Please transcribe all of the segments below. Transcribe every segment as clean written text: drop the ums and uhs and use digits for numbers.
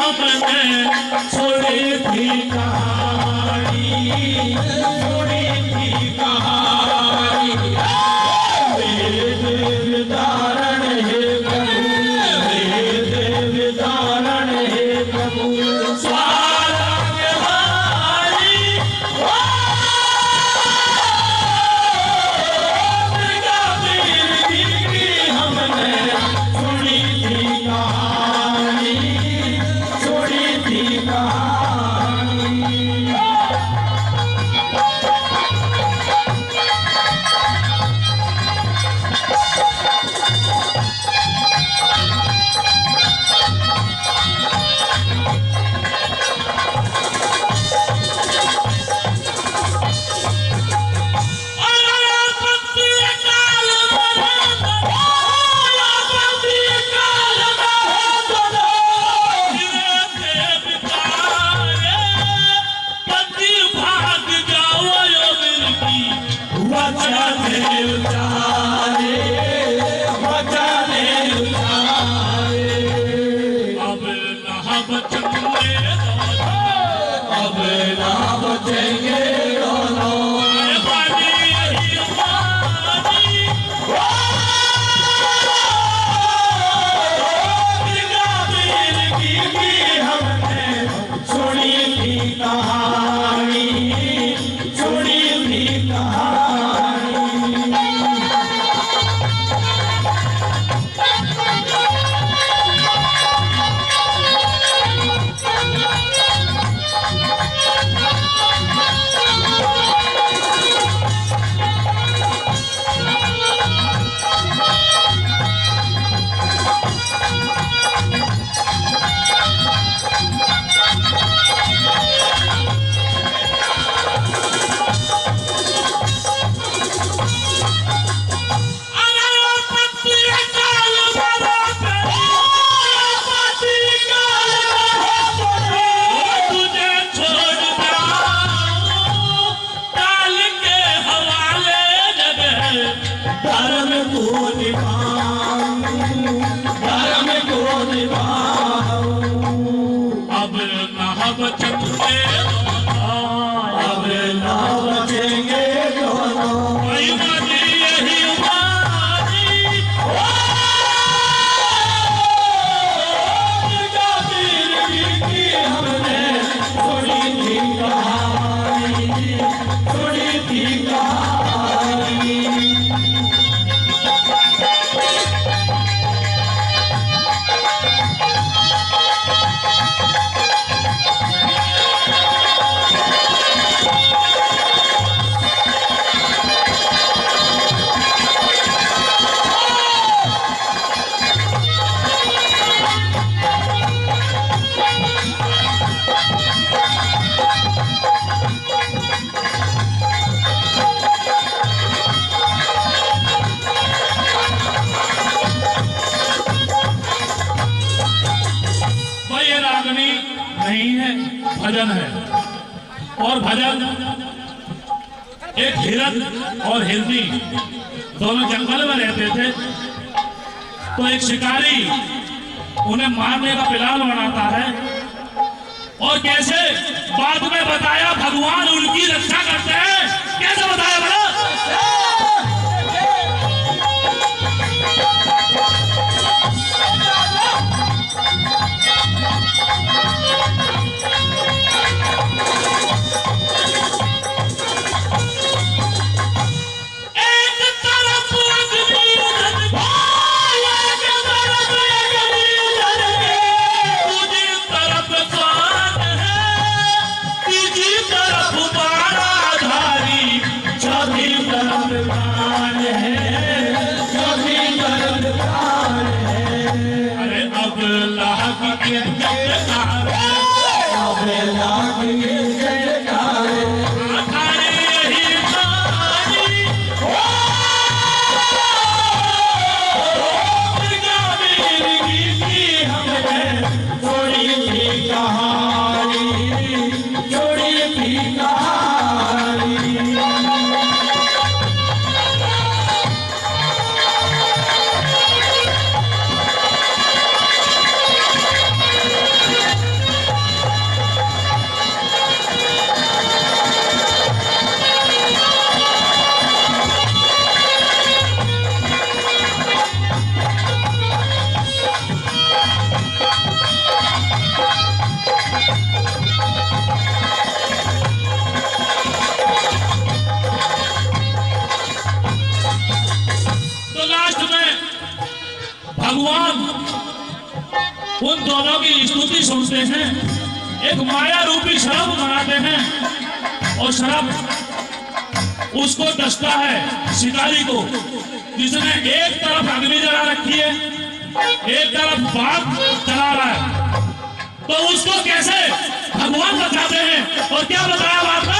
हमने छोड़ी थी कहानी, छोड़ी थी कहानी। वेद विदारण हे प्रभु, वेद विदारण हे प्रभु, स्वागत हमारी दुर्गा देवी की हमने छोड़ी थी कहानी, छोड़ी थी कहानी। नहीं है, भजन है। और भजन एक हिरन और हिरनी दोनों जंगल में रहते थे, तो एक शिकारी उन्हें मारने का प्लान बनाता है और कैसे बाद में बताया भगवान उनकी रक्षा करते हैं। कैसे बताया बड़ा? उन दोनों की स्तुति सुनते हैं, एक माया रूपी शराब बनाते हैं और शराब उसको डसता है शिकारी को, जिसने एक तरफ अग्नि जला रखी है, एक तरफ बाघ चला रहा है, तो उसको कैसे भगवान बचाते हैं। और क्या बताया बात में,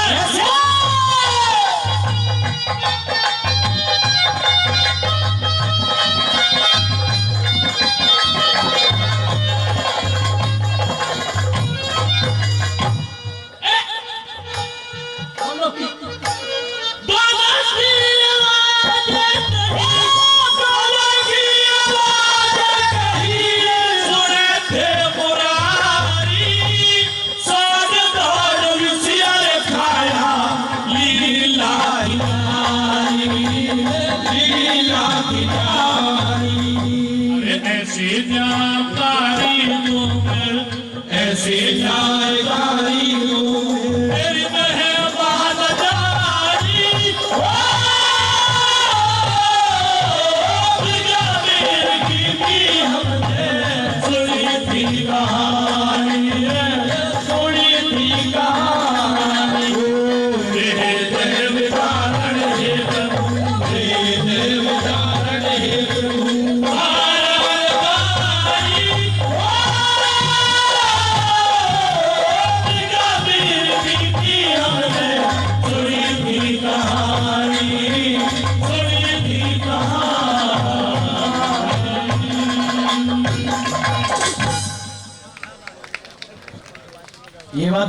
ऐसी जानकारी तुम ऐसी जानकारी मेरी मेहमान जानी की हमने सुनी थी कहानी, सुनी थी कहानी। देव धारण हे प्रभु, देव धारण हे प्रभु, ये बात